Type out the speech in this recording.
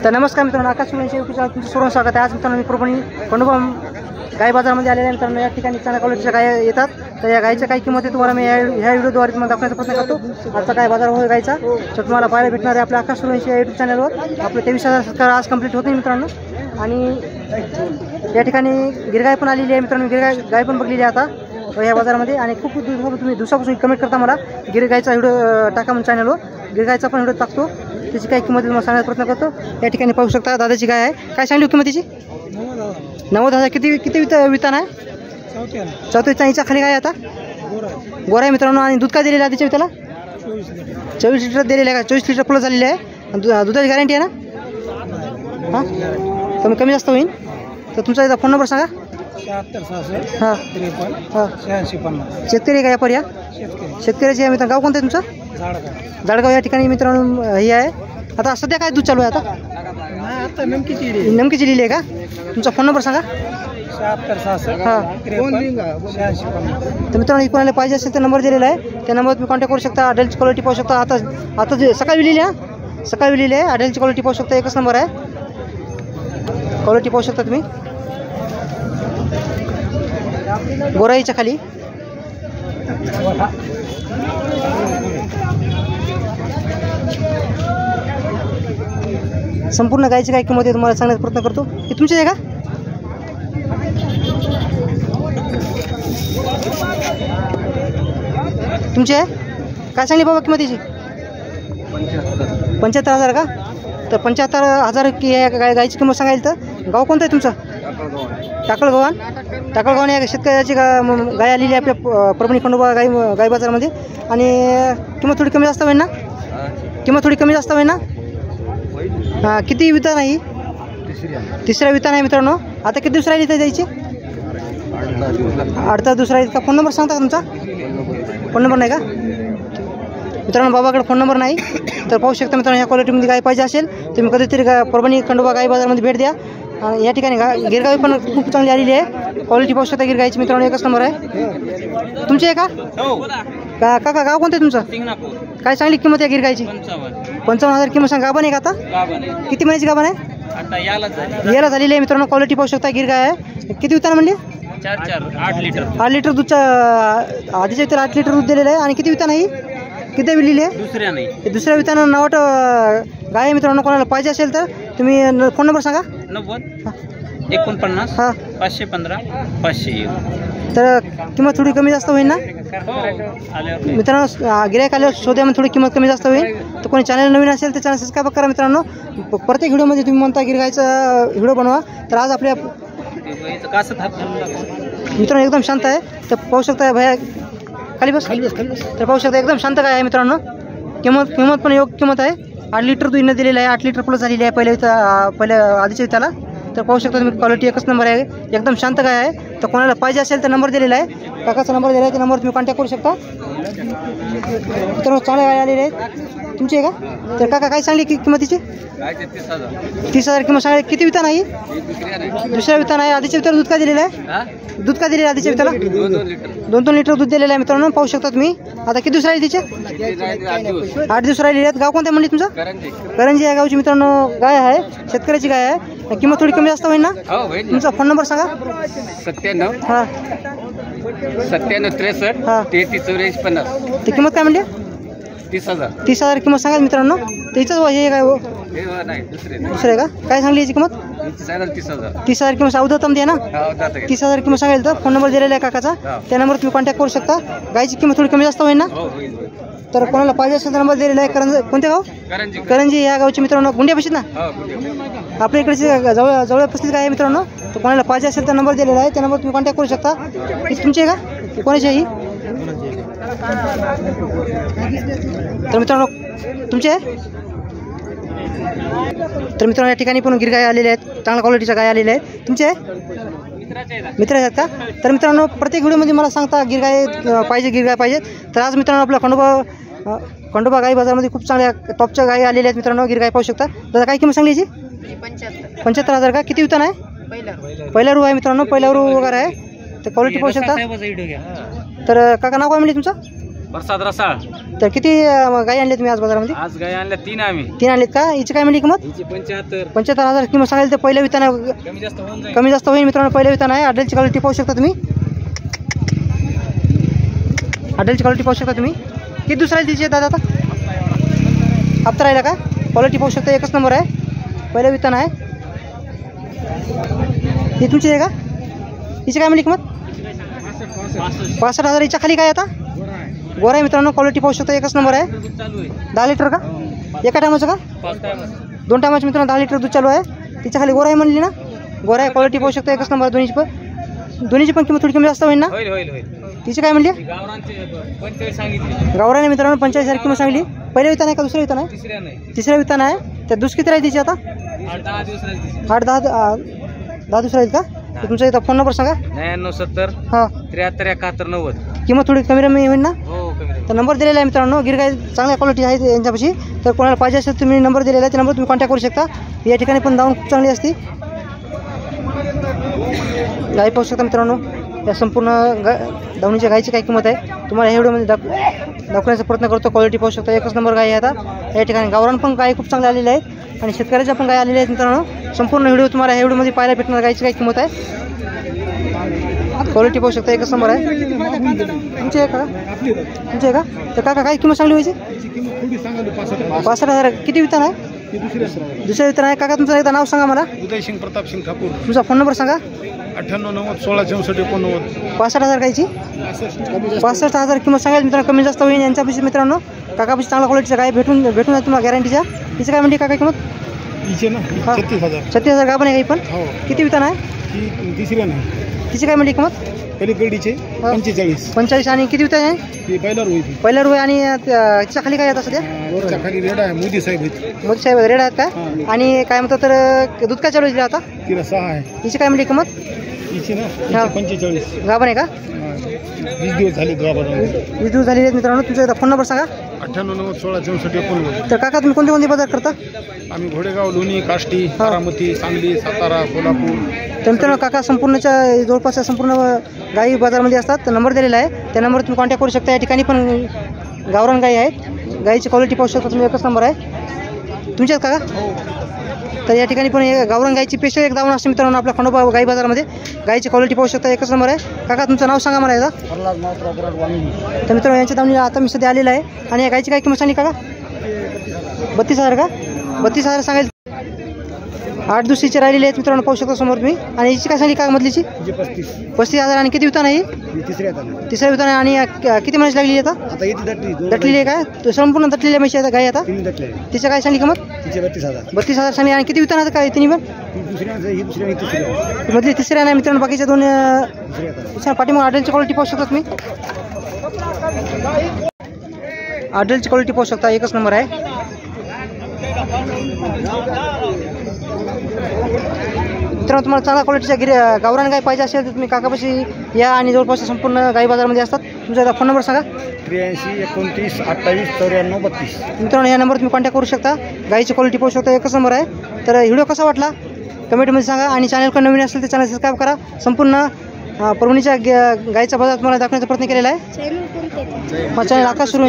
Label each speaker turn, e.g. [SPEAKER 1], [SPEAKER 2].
[SPEAKER 1] तर नमस्कार मित्रांनो, आकाश सुरेंद्र तुमचं सर्व स्वागत आहे। आज मित्रांनो मी परभणी खंडोबा गाय बाजारामध्ये आलेले आहे। मित्रांनो या ठिकाणी चांगल्या क्वालिटीच्या गाय येतात। तर या गायच्या काही किंमत आहे तुम्हाला मी ह्या व्हिडिओद्वारे तुम्हाला दाखवण्याचा प्रयत्न करतो। आजचा काय बाजार होय गायचा तर तुम्हाला पाहायला भेटणार आहे आपल्या आकाश सुरेंद्र यूट्यूब चॅनलवर। आपलं 23,000 सबस्क्राइबर आज कंप्लीट होते मित्रांनो। आणि या ठिकाणी गिरगाय पण आलेली आहे मित्रांनो, गाय पण बघलेली आहे आता या बाजारामध्ये। आणि खूप तुम्ही दिवसापासून कमेंट करता मला गिरगायचा व्हिडिओ टाका म्हणून चॅनलवर, गिरगायचा पण व्हिडिओ टाकतो। त्याची काही किंमत तुम्हाला सांगण्याचा प्रयत्न करतो। या ठिकाणी पाहू शकता दादाची गाय आहे। काय सांगली किंमत तिची? 90,000। किती वितान आहे? 34 इंचा खाली गाय आता गोरा आहे मित्रांनो। आणि दूध काय दिलेलं आहे तिच्या त्याला? 24 लिटर दिलेलं आहे का? 24 लिटर प्लस झालेली आहे। दुधाची गॅरंटी आहे ना? हां, कमी जास्त होईल। तर तुमचा एकदा फोन नंबर सांगा। 76 हां 53 हां 86 50। शेतकरी काय पर्या शेतकऱ्याची आहे मित्रांनो। गाव कोणतं आहे तुमचं? जाडगाव। या ठिकाणी मित्रांनो हे आहे। आता सध्या काय दूध चालू आहे आता? नेमकीची लिहिली आहे का? तुमचा फोन नंबर सांगा। 76 हां 86 50। तर मित्रांनो कोणाला पाहिजे असेल तर नंबर दिलेला आहे, त्या नंबरवर तुम्ही कॉन्टॅक्ट करू शकता। अडेलची क्वालिटी पाहू शकता। आता जे सकाळी लिहिली आहे, सकाळी लिहिली आहे। अडेलची क्वालिटी पाहू शकता, एकच नंबर आहे। क्वालिटी पाहू शकता तुम्ही गोराईच्या खाली। संपूर्ण गायची काय किंमत आहे तुम्हाला सांगण्याचा प्रयत्न करतो। ही तुमची आहे का? तुमची आहे? काय सांगली बाबा किंमत तिची? 75,000 का? तर 75,000 गायची किंमत सांगायला तर गाव कोणतं आहे तुमचं? टाकळगव्हाण या शेतकऱ्याची गाय आलेली आहे आपल्या परभणी खंडोबा गाय बाजारामध्ये। आणि किंमत थोडी कमी जास्त होईल ना? किंमत थोडी कमी जास्त होईल ना? हां, किती वितान आहे? तिसऱ्या वितान आहे मित्रांनो। आता किती दिवस राहिली तर द्यायची? 8 दिवस राहील का? फोन नंबर सांगता का तुमचा? फोन नंबर नाही का मित्रांनो? बाबाकडे फोन नंबर नाही। तर पाहू शकता मित्रांनो, ह्या क्वालिटीमध्ये गाय पाहिजे असेल तुम्ही कधीतरी परभणी खंडोबा गाय बाजारामध्ये भेट द्या। या ठिकाणी गिरगावी पण खूप चांगली आलेली आहे। क्वालिटी पाहू शकता गिरगायची मित्रांनो, एकच नंबर आहे। तुमची आहे का? काका गाव कोणतं आहे तुमचं? काय सांगली किंमत आहे गिरगायची? 55,000 किंमत सांगा। गाभण आहे का आता? किती महिन्याची गाभण आहे? याला झालेली आहे मित्रांनो। क्वालिटी पाहू शकता गिरगाय आहे। किती वितान म्हणली? 8 लिटर दूधच्या आधीच्या इतर 8 लिटर दूध दिलेलं आहे। आणि किती वितान आहे? किती लिहिली आहे? दुसऱ्या वितानं नावट गाय आहे मित्रांनो। कोणाला पाहिजे असेल तर तुम्ही फोन नंबर सांगा।
[SPEAKER 2] 90 49
[SPEAKER 1] हां
[SPEAKER 2] 515 501।
[SPEAKER 1] तर किंमत थोडी कमी जास्त होईल ना मित्रांनो? गिऱ्हाईक आल्यावर शोध्यामध्ये थोडी किंमत कमी जास्त होईल। तर कोणी चॅनल नवीन असेल तर चॅनल सबस्क्राईब करा मित्रांनो। प्रत्येक व्हिडिओमध्ये तुम्ही म्हणता गिरगायचा व्हिडिओ बनवा। तर आज आपल्या मित्रांनो एकदम शांत आहे। तर पाहू शकता भैया खाली बस। तर पाहू शकता एकदम शांत काय आहे मित्रांनो। किंमत पण योग्य किंमत आहे। 8 लिटर दूध इनं दिलेलं आहे। 8 लिटर प्लस झालेली आहे पहिल्या आधीच्या त्याला। तर पाहू शकता तुम्ही क्वालिटी एकच नंबर आहे, एकदम शांत गाय आहे। तर कोणाला पाहिजे असेल तर नंबर दिलेला आहे, काकाचा नंबर दिलेला आहे, त्या नंबर तुम्ही कॉन्टॅक्ट करू शकता। मित्रांनो चांगल्या गाय आलेले आहेत। तुमची आहे का? तर काका काय सांगली किंमतीची? 30,000 किंमत सांगली। किती वितान आहे? दुसऱ्या वितान आहे। आधीच्या वितान दूध काय दिलेलं आहे? दूध काय दिलेलं आहे आधीच्या विताला? 2 लिटर दूध दिलेलं आहे मित्रांनो। पाहू शकता तुम्ही। आता किती दिवस राहिले तिचे? 8 दिवस राहिलेले आहेत। गाव कोणत्या म्हणली तुमचं? करंजी या गावची मित्रांनो गाय आहे, शेतकऱ्याची गाय आहे। किंमत थोडी कमी जास्त होईल ना? तुमचा फोन नंबर सांगा।
[SPEAKER 2] 97
[SPEAKER 1] हां
[SPEAKER 2] 97 63
[SPEAKER 1] हां
[SPEAKER 2] 33 44 50।
[SPEAKER 1] ती किंमत काय म्हणली?
[SPEAKER 2] 30,000
[SPEAKER 1] किंमत सांगा मित्रांनो। त्याचंच हे काय हो
[SPEAKER 2] नाही
[SPEAKER 1] दुसरे का? काय सांगली याची किंमत? 30,000 किंमत अवधतम दे ना। 30,000 किंमत सांगायला तर फोन नंबर दिलेला आहे काकाचा, त्या नंबर तुम्ही कॉन्टॅक्ट करू शकता। गायची किंमत थोडी कमी जास्त होईल ना? तर कोणाला पाहिजे असेल तर नंबर दिलेला आहे। कोणते गाव? करंजी या गावची मित्रांनो, गुंड्या बशीत ना आपल्या इकडचे जवळ पस्तीस गाय आहे मित्रांनो। तर कोणाला पाहिजे असेल तर नंबर दिलेला आहे, त्या नंबर तुम्ही कॉन्टॅक्ट करू शकता। तुमची आहे का? कोणाची आहे? तर मित्रांनो तुमचे आहे? तर मित्रांनो या ठिकाणी पण गिरगाय आलेले आहेत, चांगल्या क्वालिटीच्या गाय आलेल्या आहेत। तुमचे आहे? मित्र आहेत का? तर मित्रांनो प्रत्येक व्हिडिओमध्ये मला सांगता गिरगाय पाहिजे। तर आज मित्रांनो आपल्या खंडोबा गाई बाजारामध्ये खूप चांगल्या टॉपच्या गाय आलेल्या आहेत मित्रांनो। गिरगाय पाहू शकता। दादा काय किंमत सांगली याची? 75,000 का? किती वितान आहे? पहिला रू आहे मित्रांनो, पहिला रू वगैरे आहे। तर क्वालिटी पाहू शकता। तर काका नाव काय म्हणले तुमचं?
[SPEAKER 2] प्रसाद रसाळ.
[SPEAKER 1] तर किती गाई आणले तुम्ही आज बाजारामध्ये?
[SPEAKER 2] आज गाय आणल्या 3 आम्ही.
[SPEAKER 1] 3 आणलेत का? हिची काय म्हणली किंमत?
[SPEAKER 2] हिची 75.
[SPEAKER 1] 75,000 किंमत सांगायला. तर पहिल्या विताना
[SPEAKER 2] कमी जास्त होऊन जाईल.
[SPEAKER 1] कमी जास्त होईल मित्रांनो. पहिल्या विताना आहे. अड्डेलची क्वालिटी पाहू शकता तुम्ही. अड्डेलची क्वालिटी पाहू शकता तुम्ही. किती दुसरा आहे तिची दादा? आता हप्ता राहिला का? क्वालिटी पाहू शकता. एकच नंबर आहे. पहिल्या विताना आहे. ही तुमची आहे का? हिची काय म्हणली किंमत? 65,000. हिच्या खाली काय आता? गोरा आहे मित्रांनो. क्वालिटी पाहू शकता. एकच नंबर आहे. 10 लिटर का? एका टायमाचं का? 2 टायमाचं मित्रांनो. 10 लिटर दूध चालू आहे. तिच्या खाली गोरा आहे म्हणली ना? गोरा आहे. क्वालिटी पाहू शकता. एकच नंबर. दोन्हीची पण किंमत थोडी कमी जास्त होईल ना? तिची काय म्हणली? गावराने मित्रांनो 45,000 किंमत सांगली. पहिल्या वितान आहे का दुसऱ्या वितान आहे? तिसऱ्या वितान आहे. तर दूध किती राहील तिची आता? 8-10 दिवस राहील का? तर तुमचा इथं फोन नंबर सांगा.
[SPEAKER 2] 9970
[SPEAKER 1] हां
[SPEAKER 2] 73 71 90.
[SPEAKER 1] किंमत थोडी कमी रमी होईल ना?
[SPEAKER 2] हो कमी.
[SPEAKER 1] तर नंबर दिलेला आहे मित्रांनो. गिर गाय चांगल्या क्वालिटी आहे यांच्यापाशी. तर कोणाला पाहिजे असेल तुम्ही नंबर दिलेला आहे. त्या नंबर तुम्ही कॉन्टॅक्ट करू शकता. या ठिकाणी पण दावण खूप चांगली असते. गाय पाहू शकता मित्रांनो. या संपूर्ण दावणीच्या गायची काय किंमत आहे तुम्हाला ह्या व्हिडिओमध्ये दाखवण्याचा प्रयत्न करतो. क्वालिटी पाहू शकता. एकच नंबर गाय आहे. आता या ठिकाणी गावरान पण गाय खूप चांगल्या आलेल्या आहेत आणि शेतकऱ्याच्या पण गाय आलेल्या आहेत मित्रांनो. संपूर्ण व्हिडिओ तुम्हाला ह्या व्हिडिओमध्ये पाहायला भेटणार. गायची काय किंमत आहे. क्वालिटी पाहू शकता. एकच नंबर आहे. तुमची आहे का? तुमची आहे का? तर काका काय किंमत सांगली व्हायची? 65,000. किती वितान आहे? दुसऱ्या वितान आहे. काका तुमचं एकदा नाव सांगा मला.
[SPEAKER 3] उदय सिंग प्रताप सिंग ठाकूर.
[SPEAKER 1] तुमचा फोन नंबर सांगा.
[SPEAKER 3] 98 90 16 64 89.
[SPEAKER 1] 65,000 गायची. 65,000 किंमत सांगायला मित्रांनो. कमी जास्त होईल यांच्यापाशी मित्रांनो. काकापाशी चांगल्या क्वालिटीच्या गाय भेटून जाईल तुम्हाला गॅरंटीच्या. तिची काय म्हणते काका किंमत?
[SPEAKER 3] हिचे ना 36,000.
[SPEAKER 1] 36,000 गाभण आहे गाई पण.
[SPEAKER 3] हो.
[SPEAKER 1] किती वितान आहे?
[SPEAKER 3] ही तिसऱ्या नाही.
[SPEAKER 1] तिची काय म्हणली किंमत?
[SPEAKER 3] पलीकडीचे 45.
[SPEAKER 1] 45. आणि किती वितान आहे?
[SPEAKER 3] ही पहिला रोहित.
[SPEAKER 1] पहिल्या रुपये. आणि तिच्या खाली काय येतात सध्या?
[SPEAKER 3] वरच्या खाली रेड आहे. मोदी साहेब आहेत.
[SPEAKER 1] मोदी साहेब रेड आहेत काय? आणि काय म्हणतात तर दूध काय चालू दिला आता?
[SPEAKER 3] तिला 6 आहे.
[SPEAKER 1] तिची काय म्हणली किंमत?
[SPEAKER 3] हिची ना
[SPEAKER 1] हा.
[SPEAKER 3] 45.
[SPEAKER 1] गाभण आहे का?
[SPEAKER 3] 20 दिवस झाले गावामध्ये.
[SPEAKER 1] 20 दिवस झालेले आहेत मित्रांनो. तुमचा एकदा फोन नंबर सांगा.
[SPEAKER 3] 98 90 16 64 89.
[SPEAKER 1] तर काका तुम्ही कोणते कोणते बाजार करता?
[SPEAKER 3] आम्ही घोडेगाव, लोणी, काष्टी, बारामती, सांगली, सातारा, कोल्हापूर.
[SPEAKER 1] तर मित्रांनो काका संपूर्णच्या जवळपासच्या संपूर्ण गाई बाजारमध्ये असतात. तर नंबर दिलेला आहे. त्या नंबरवर तुम्ही कॉन्टॅक्ट करू शकता. या ठिकाणी पण गावरान गाई आहेत. गाईची क्वालिटी पाहू शकता तुम्ही. एकच नंबर आहे. तुमच्याच काका? तर या ठिकाणी पण गावरान गाईची स्पेशल एक दावण असते मित्रांनो आपल्या खंडोबा गाई बाजारामध्ये. गाईची क्वालिटी पाहू शकता. एकच नंबर आहे. काका तुमचं नाव सांगा मला एकदा. तर मित्रांनो यांच्या दावणीला आता मी सध्या आलेला आहे. आणि या गाईची काय किंमत सांगली काका? 32,000 का? 32,000 सांगायला. 8 दिवशीचे राहिलेले आहेत मित्रांनो. पाहू शकता समोर तुम्ही. आणि हिची काय सांगली का मधलीची?
[SPEAKER 3] 35,000.
[SPEAKER 1] आणि किती वितान आहे? तिसऱ्या वितान. आणि किती महिन्याची लागली आता? दटलेली आहे काय? तर संपूर्ण दटलेली म्हशी आहे गाई आता. तिच्या काय सांगली किंमत? 32,000 सांगली. आणि किती वितान आहे काय तिन्ही पण? मधली तिसऱ्या नाही मित्रांनो. बाकीच्या दोन पाठीमाग अडलची क्वालिटी पाहू शकता तुम्ही. अडलची क्वालिटी पाहू शकता. एकच नंबर आहे. मित्रांनो तुम्हाला चांगल्या क्वालिटीच्या गावरान गाय पाहिजे असेल तर तुम्ही काकापाशी या. आणि जवळपास संपूर्ण गाई बाजारामध्ये असतात. तुमचा फोन नंबर सांगा.
[SPEAKER 3] 83 29 28 94 32.
[SPEAKER 1] मित्रांनो या नंबर तुम्ही कॉन्टॅक्ट करू शकता. गाईची क्वालिटी पाहू शकता. एकच नंबर आहे. तर व्हिडिओ कसा वाटला कमेंटमध्ये सांगा. आणि चॅनलकडे नवीन असेल तर चॅनल सबस्क्राईब करा. संपूर्ण परभणीच्या गाईचा बाजार तुम्हाला दाखवण्याचा प्रयत्न केलेला आहे. हा चॅनल आकाश सुरू